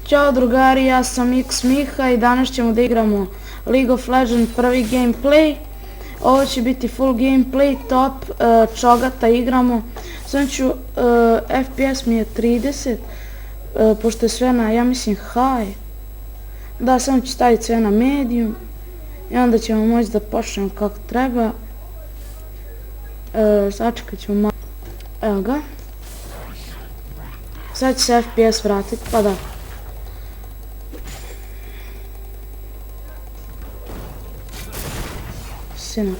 Ćao drugari, ja sam X Miha i danas ćemo da igramo League of Legends prvi gameplay. Ovo će biti full gameplay, top, čogata igramo. Sam ću, FPS mi je 30, pošto je sve na, ja mislim, high. Da, samo ću staviti sve na medium i onda ćemo moći da počnemo kako treba. Sačekat ćemo malo. Evo ga. Sad će se FPS vratiti, pa da. Sinak.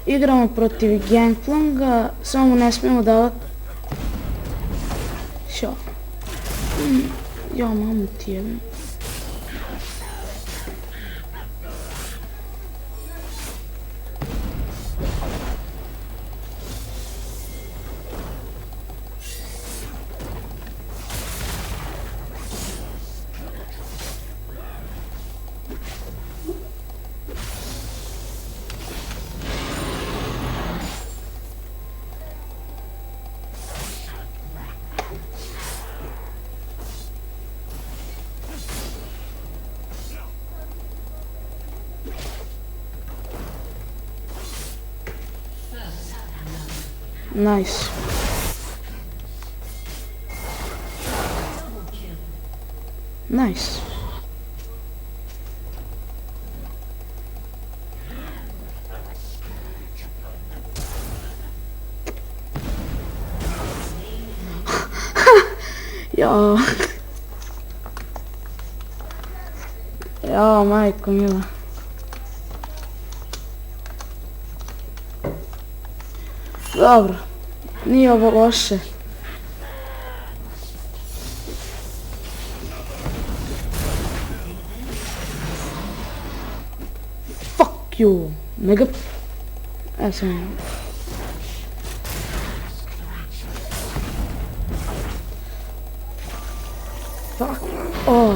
Igramo protiv Gangplanka, samo mu ne smijemo davati. Šo. Ja, mamu ti jebim. Nice. Nice. Ja. Ja, majko mila. Dobro, nije ovo loše. Fuck you, mega. Evo sam. Fuck, oh.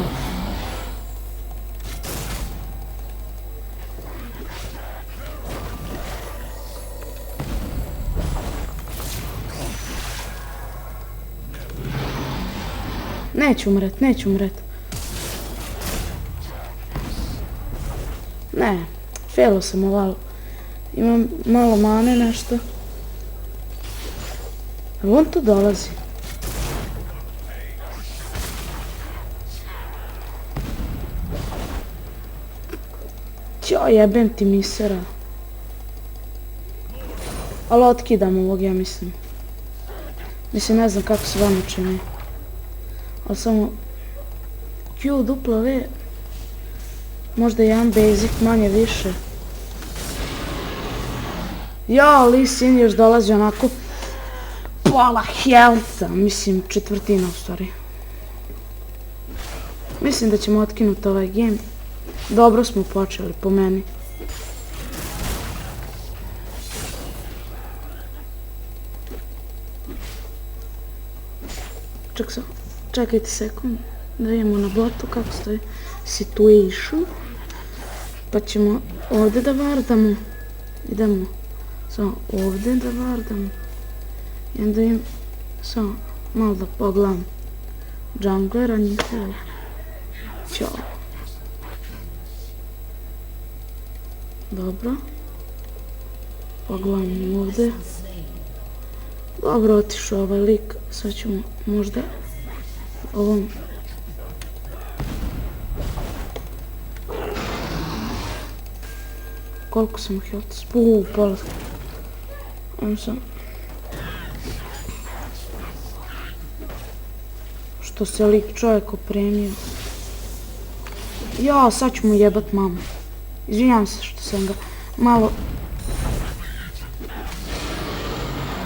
Neću umret, neću umret. Ne, failo sam malo. Imam malo mane nešto. Ali on tu dolazi. Ćao, jebem ti misera. Ali otkidam ovog, ja mislim. Mislim, ne znam kako se vama čini. Ali samo Q dupla V, možda jedan basic, manje više. Ja, Lee Sin još dolazi onako pola healtha, mislim četvrtina u stvari. Mislim da ćemo otkinuti ovaj game. Dobro smo počeli po meni. Čekajte sekund, da vidimo na botu kako stoji situation. Pa ćemo ovdje da vardamo. Idemo samo ovdje da vardamo. I onda im samo malo da pogledam junglera njihovo. Ćao. Dobro. Pogledam ovdje. Dobro, otišao ovaj lik. Sad ćemo možda ovom. Koliko sam health? Pola. Ajmo sam. Što se lik čovjek opremio. Ja, sad ću mu jebat mamu. Izvinjam se što sam ga malo.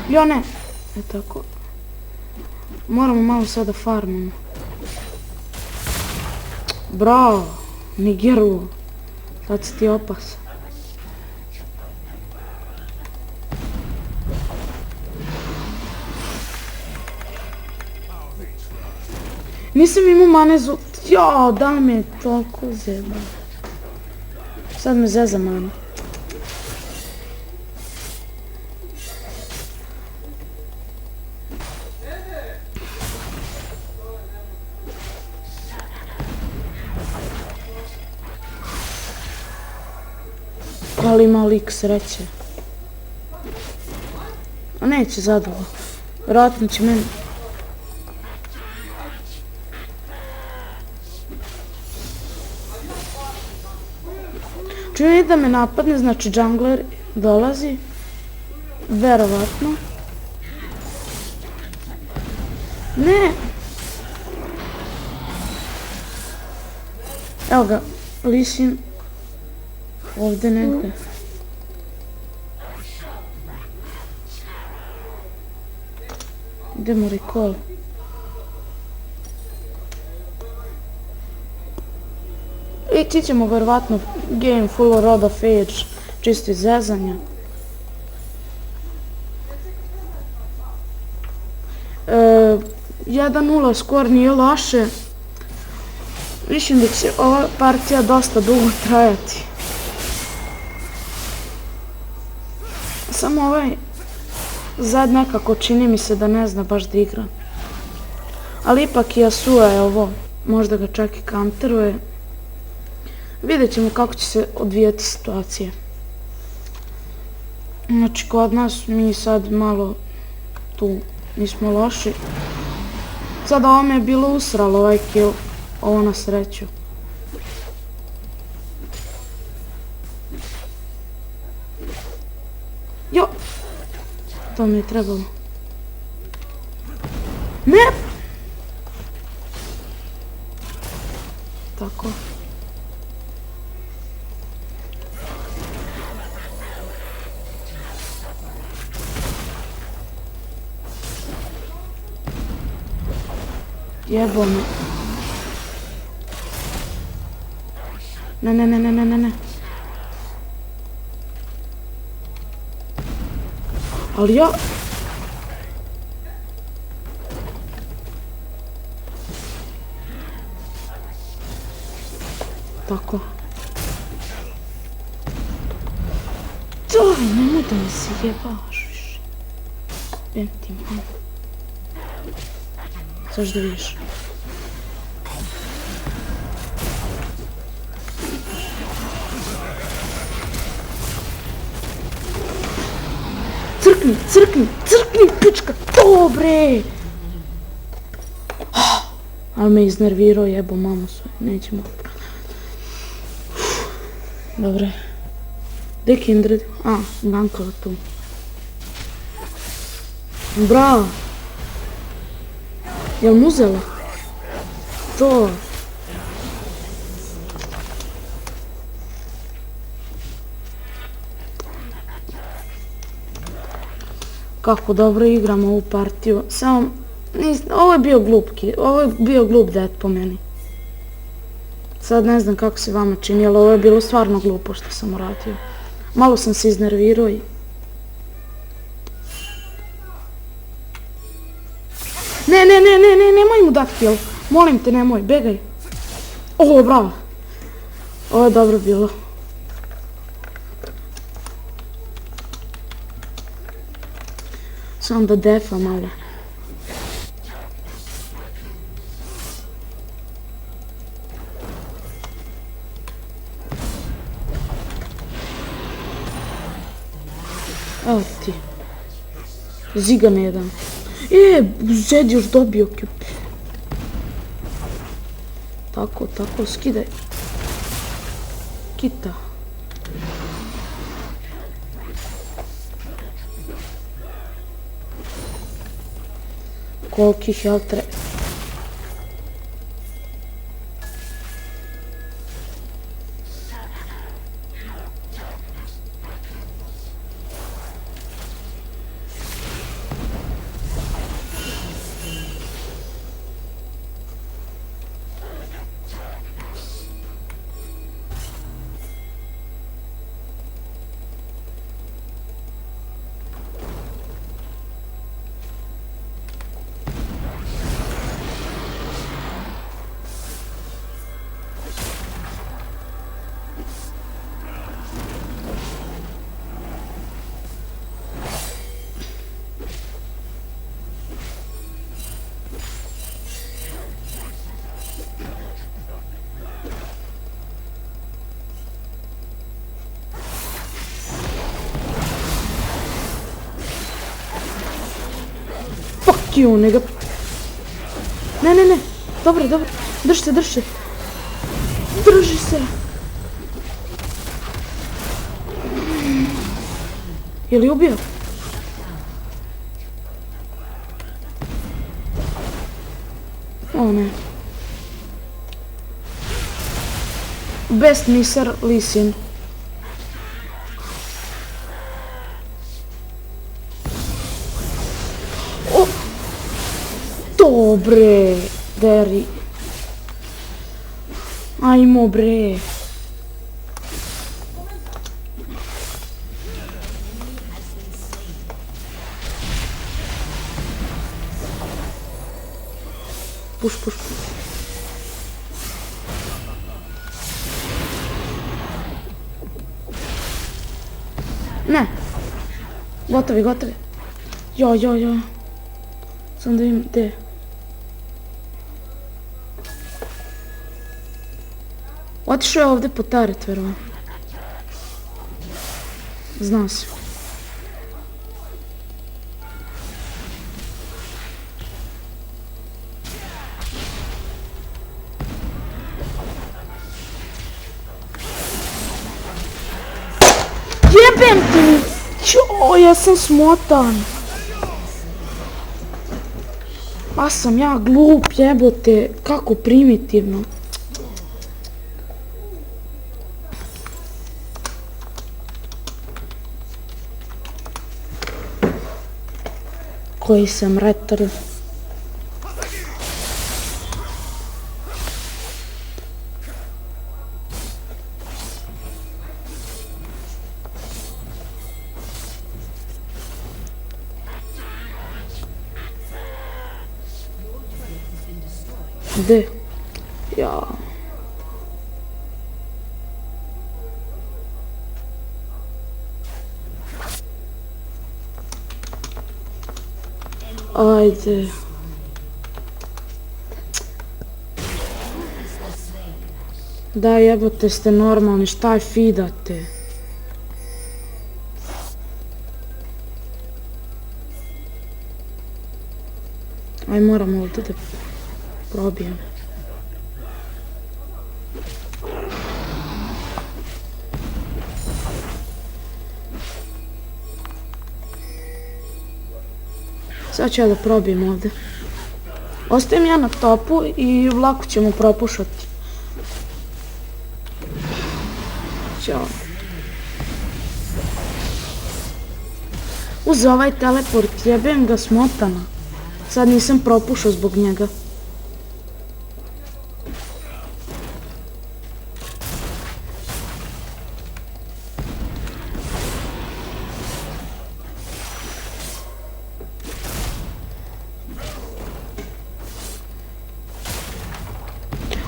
Ja ne. E tako. Moramo malo sada farmamo. Bravo, Nigeru. Sad si ti opas. Nisam imao manezu. Jao, da mi je toliko zeba. Sad me zeza mana. li ima lik sreće. A neće zadovoljno. Vjerojatno će meni... Čujem da me napadne, znači jungler dolazi. Verovatno. Ne! Evo ga, Lee Sin. Ovdje negdje. Idemo recall. Ići ćemo verovatno game full of Rod of Age, čisto iz zezanja. 1-0 skor nije loše. Mislim da će ova partija dosta dugo trajati. Samo ovaj Zed nekako čini mi se da ne zna baš da igra. Ali ipak i Yasuo je ovo, možda ga čak i counteruje. Vidjet ćemo kako će se odvijati situacije. Znači kod nas mi sad malo tu nismo loši. Sad ovo me je bilo usralo ovaj kill, ovo na sreću. Jo! To mi je trebalo. Ne! Tako. Jebo me. Ne. Ali ja... Tako. Nemoj da mi se jebaš više. Bem ti malo. Saš da vidiš. Crkni, pička, dobre! Ali me iznervirao, jebo mamu svoje, nećemo. Dobre. Gdje je Kindred? A, Gankova tu. Bravo! Jel mu uzela? To! Kako dobro igramo ovu partiju. Samo, ovo je bio glupki, ovo je bio glup dead po meni. Sad ne znam kako se vama čini, ali ovo je bilo stvarno glupo što sam uradio. Malo sam se iznervirao i... Ne, nemoj mu dat kill. Molim te, nemoj, begaj. Ovo, bravo. Ovo je dobro bilo. Samo da defa malo. Evo ti. Zigan jedan. Zed još dobio kjup. Tako, skidaj. Kita. Koliki health treba. you, nega. Ne, ne, ne. Dobro, dobro. Drži se, drži se. Drži se. Je li ubio? O ne. Best misser Lee Sin. O! Dobre, Derry. Ajmo bre. Puš, puš, puš. Ne. Gotovi, gotovi. Jo. Sam da vidim gdje. Otišao je ovdje po taret, verovatno. Znao sam. Jebem ti! Ćo, ja sam smotan. Pa sam ja glup, jebote. Kako primitivno. Koji sam retard. Gdje? Ja. Ajde. Da jebote ste normalni, šta je fidate? Aj moram ovdje da probijem. Sad ću ja da probijem ovdje. Ostajem ja na topu i lako ćemo propušati. Ćao. Uz ovaj teleport jebem ga smotana. Sad nisam propušao zbog njega.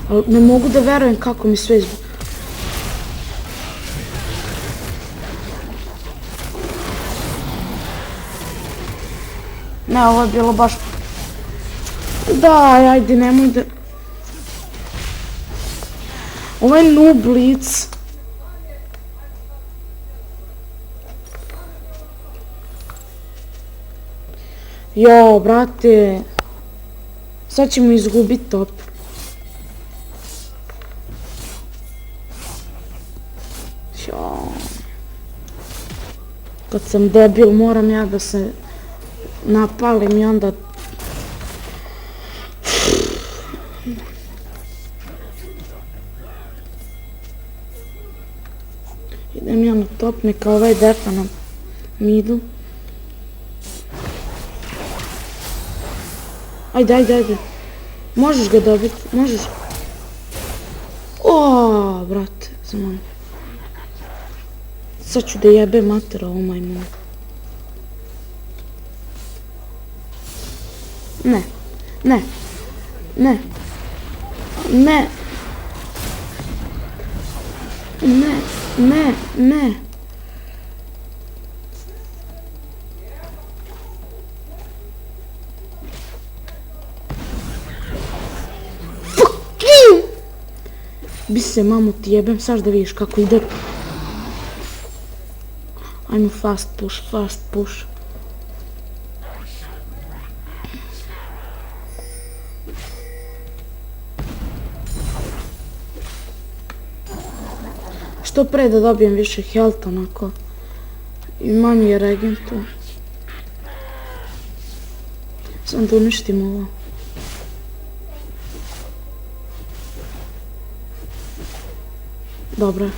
Ali ne mogu da verujem kako mi sve izgleda. Ne, ovo je bilo baš... Daj, ajde, nemoj da... Ovo je noob lic. Jo, brate. Sad ćemo izgubiti top. Kad sam debil, moram ja da se napalim i onda... Idem ja na top, neka ovaj defa na midu. Ajde. Možeš ga dobiti, možeš. Oooo, brate, za mnom. Sad ću da jebe mater ovo majmuna. Ne. Fuck you! Bi se mamu ti jebem, sad da vidiš kako ide. Ajmo fast push. Što pre da dobijem više health onako. I manje regentu. Sam da uništim ovo. Dobro.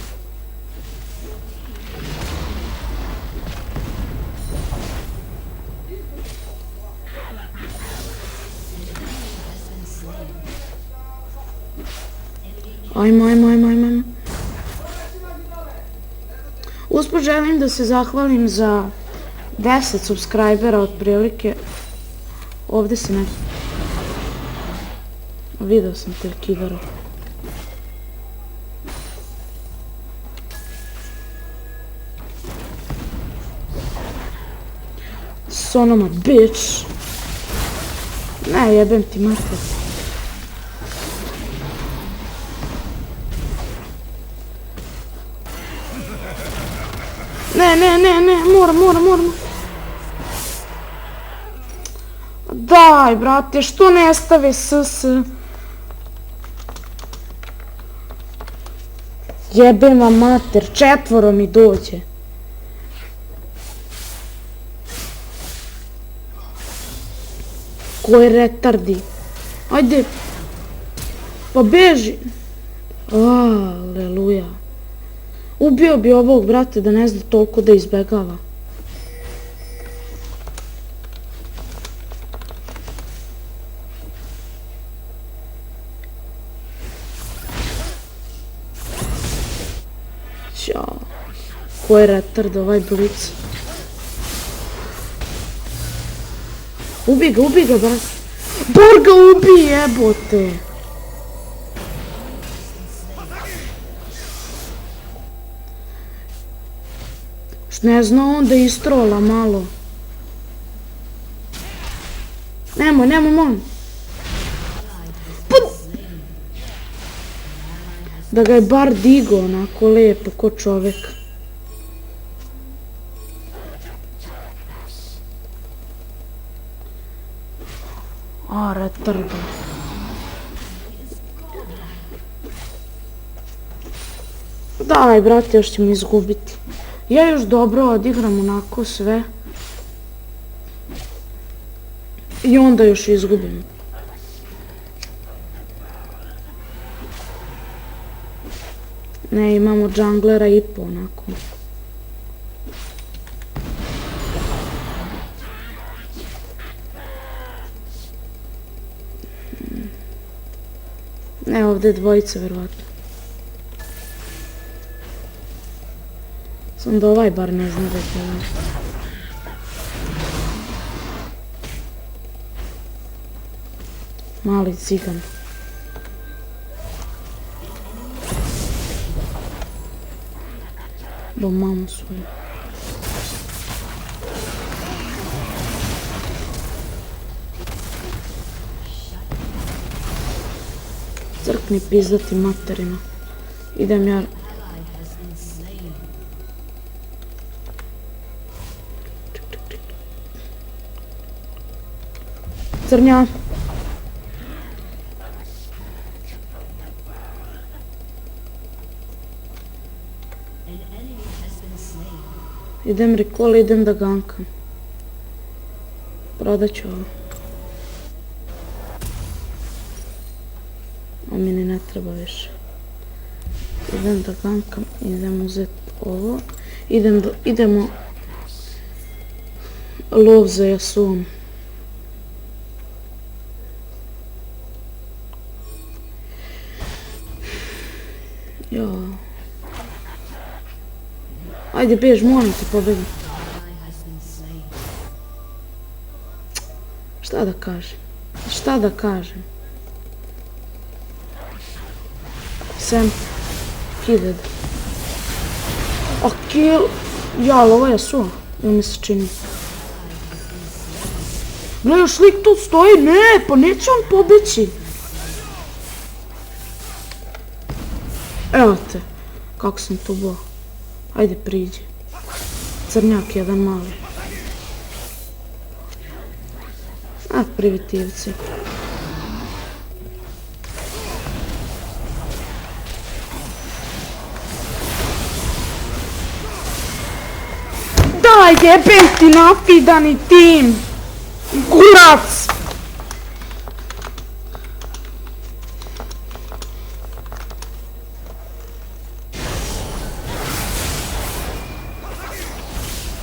Ajmo. Usput želim da se zahvalim za 10 subscribera otprilike. Ovdje se ne... Video sam te kidaru. Son of a bitch. Ne, jebem ti mater. Ne, moram. Daj, brate, što ne stave SS? Jebem vam mater, 4 mi dođe. Koji retardi. Ajde. Pa beži. Aleluja. Ubio bi ovog, brate, da ne zna toliko da izbegava. Ćao. Koji retard ovaj blic. Ubi ga, brate. Bar ga ubi, jebote. Ne zna on da istrola malo. Nemoj, molim. Da ga je bar digo onako lepo, ko čovek. Retardo. Daj, brate, još ćemo izgubiti. Ja još dobro odigram onako sve. I onda još izgubim. Ne, imamo džanglera i po onako. Ne, ovdje je dvojica verovatno. Sam da ovaj bar ne zna da je to. Mali cigan. Do mamu svoju. Crkni pizdati materina. Idem ja. Crnja. Idem recall, idem da gankam. Prodat ću ovo. A mi ni ne treba više. Idem da gankam, idem uzeti ovo. Idemo lov za Yasuom. Jo. Ajde bež, moram ti pobegati. Šta da kažem? Sam kided. A kill... Jal, ovo je Yasuo. Ili mi se čini. Gle, još lik tu stoji. Ne, pa neće on pobeći. Evo te. Kako sam tu bo. Ajde, priđi. Crnjak jedan mali. A, primitivci. jebem ti nafidani tim! Kurac!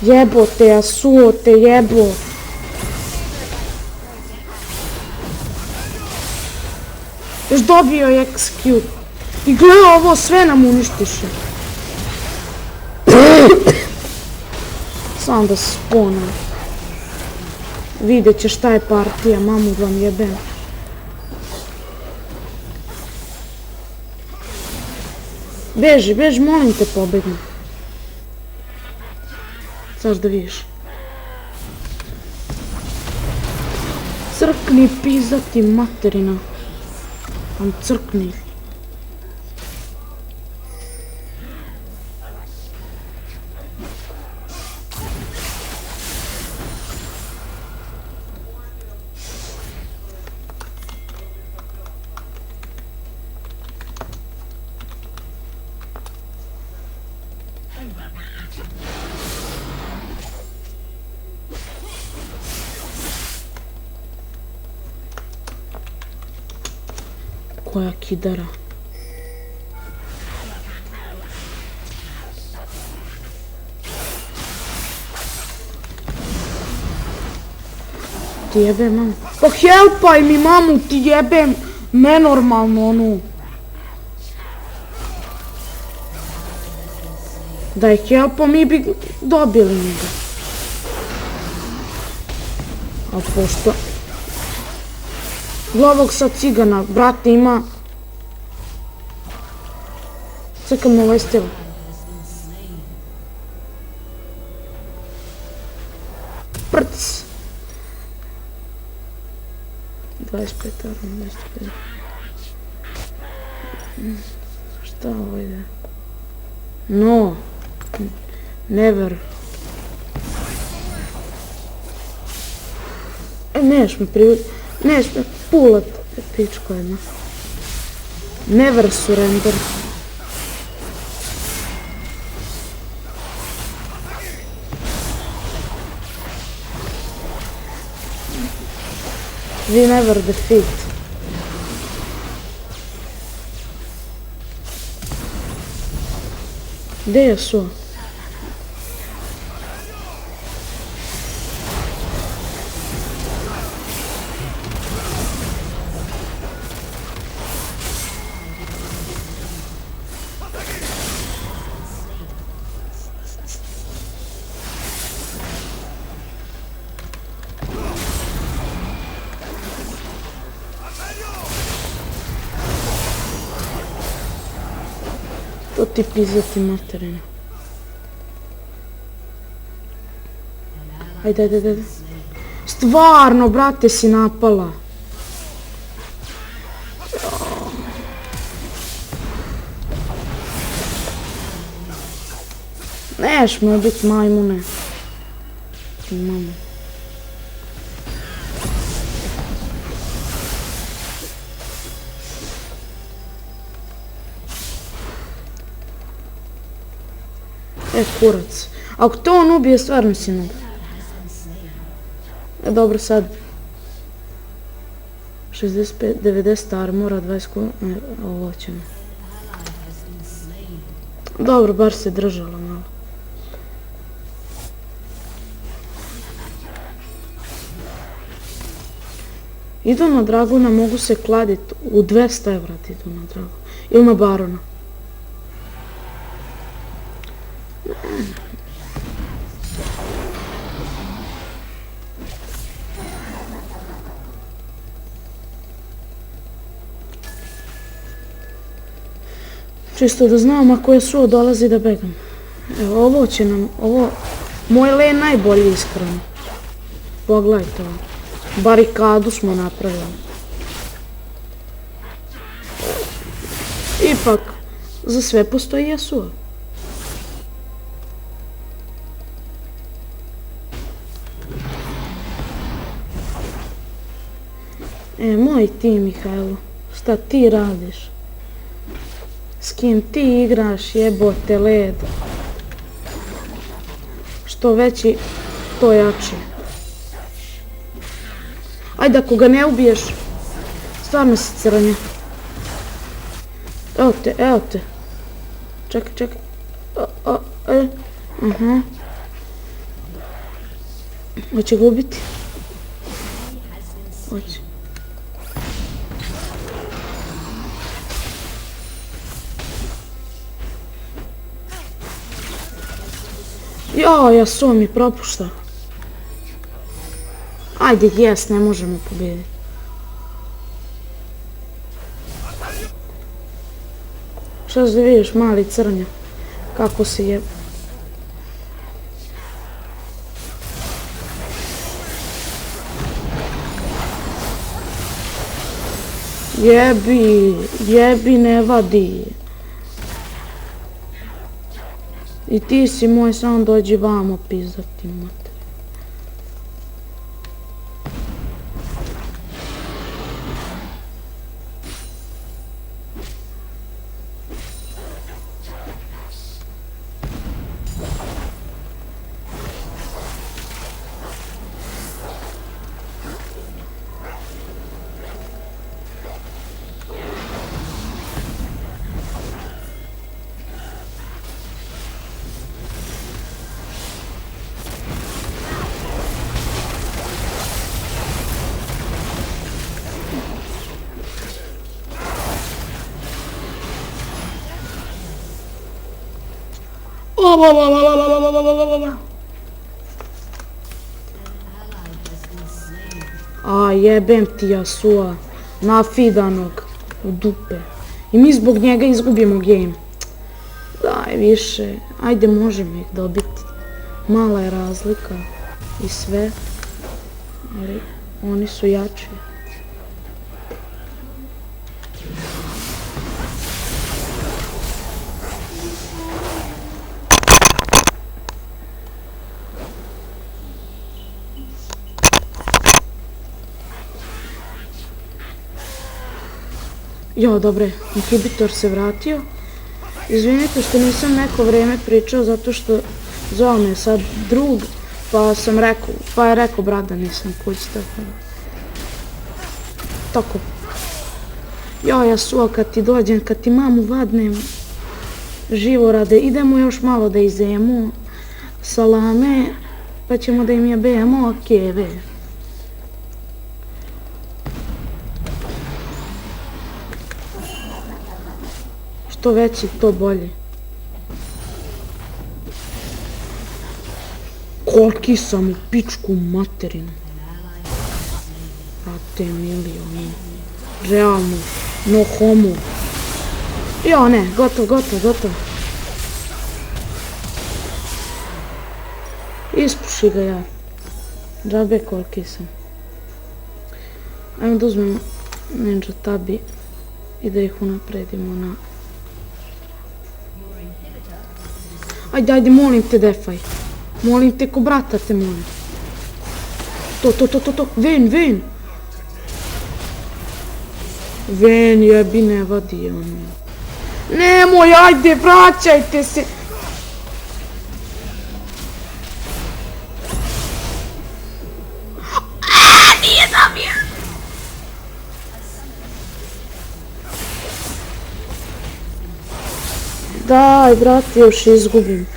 Jebote, Yasuo te jebo. Još dobio je execute. I gleda ovo, sve nam uništiše. Sam da se spona. Vidjet će šta je partija, mamu vam jebem. Beži, beži, molim te, pobegni. Znaš da vidiš. Crkni, pizati materina. Tam crkni. Koja kidara. Ti jebem, mamu. Pa helpaj mi, mamu, ti jebem. Nenormalno, ono. Da je helpo, mi bi dobili njega. A pošto... Glavog sad cigana, brate, ima... Čekam na ovaj stil. Prc! 25 arma, 25. Šta ovo ide? No! Never. Neš me privući. Neš me pulat, pičko jedna. Never surrender. We never defeat. Gdje je Yasuo? To ti pizati materina. Ajde, ajde, ajde. Stvarno, brate, si napala. Neš me bit majmune. Mamo. Kurac. Ako to on ubije, stvarno si noob. Dobro, sad. 65, 90 armora, 20 kuna. Ne, ovo ćemo. Dobro, bar se držala malo. Idu na Draguna, mogu se kladit. U 200 evra idu na Draguna. Ili na Barona. Čisto da znam ako je Yasuo dolazi da begam. Evo, ovo će nam, ovo... Moj lane najbolji iskreno. Pogledajte ovo. Barikadu smo napravili. Ipak, za sve postoji Yasuo. Moj tim, Mihajlo. Šta ti radiš? S kim ti igraš, jebote led? Što veći, to jači. Ajde, ako ga ne ubiješ, stvarno si crnja. Evo te, evo te. Čekaj, čekaj. Hoće ga ubiti? Hoće. Yasuo mi propušta. Ajde, jes, ne možemo pobijediti. Šta da vidiš, mali crnja? Kako se je... Jebi, ne vadi. I ti si moj, samo dođi vamo pizdati, mate. A jebem ti Yasuo, nafidanog u dupe. I mi zbog njega izgubimo game. Daj više, ajde možemo ih dobiti. Mala je razlika i sve, ali oni su jači. Jo, dobre, inhibitor se vratio. Izvinite što nisam neko vrijeme pričao zato što zvao me sad drug, pa je rekao brat da nisam kući, tako da. Tako. Jo, Yasuo, kad ti dođem, kad ti mamu vadnem, živo rade, idemo još malo da izjemo salame, pa ćemo da im jebemo keve. Što veći, to bolje. Koliki sam u pičku materinu. Brate milion. Realno. No homo. Jo ne, gotovo. Ispuši ga ja. Džabe koliki sam. Ajmo da uzmemo Ninja Tabi i da ih unapredimo na... Ajde, molim te defaj. Molim te ko brata te molim. To. Ven. Ven, jebi, ne vadi ono. Nemoj, ajde, vraćajte se. Nije zabija. Daj, brate, još izgubim.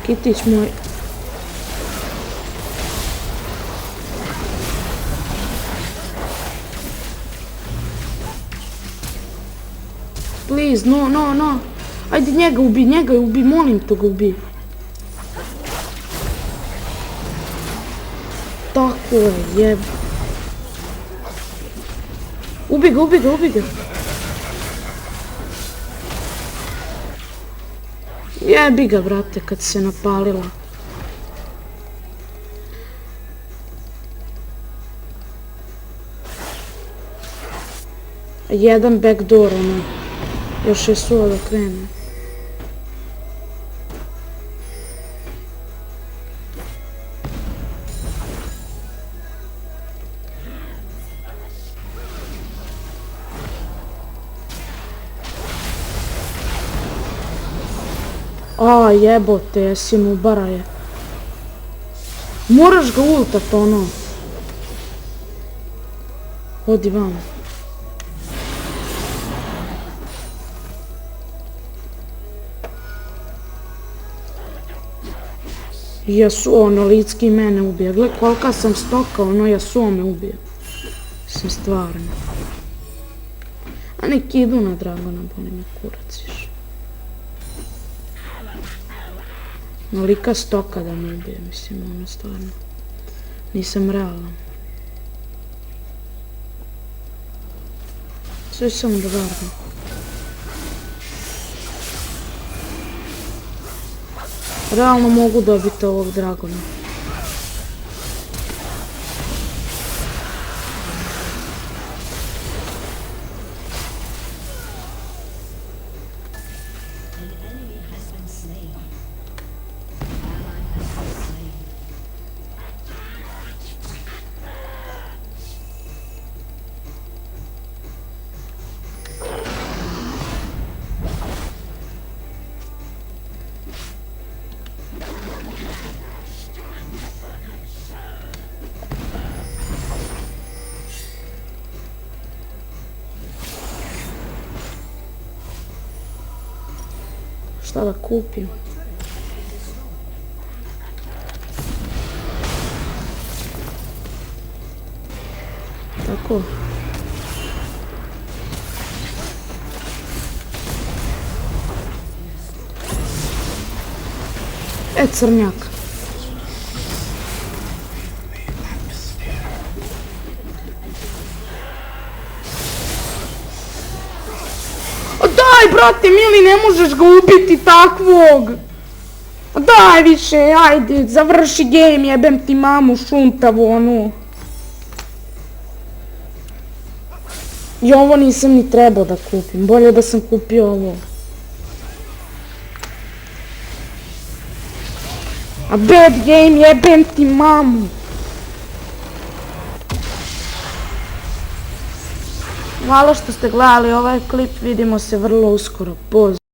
Kitić moj. Please, no. Ajde, njega ubi, molim te ga ubi. Tako je, jeb. Ubi ga. Jebi ga, brate, kad se napalila. Jedan backdoor, ono. Još je suo da krene. A jebote, jesi mu baraje. Moraš ga ultat ono. Odi vam. Jasuo ono lidski mene ubije. Gle kolika sam stoka, ono Jasuo me ubije. Mislim stvarno. A nek idu na Dragona, boli me kurac više. Nolika stoka da me ubije, mislim ono stvarno. Nisam realan. Sve samo da vardim. Realno mogu dobiti ovog Dragona. Šta da kupim? Tako. Crnjak. Daj, brate, mili, ne možeš ga ubiti takvog. Daj više, ajde, završi game, jebem ti mamu šuntavu, onu. I ovo nisam ni trebao da kupim, bolje da sam kupio ovo. A bad game, jebem ti mamu. Hvala što ste gledali ovaj klip, vidimo se vrlo uskoro, pozdrav.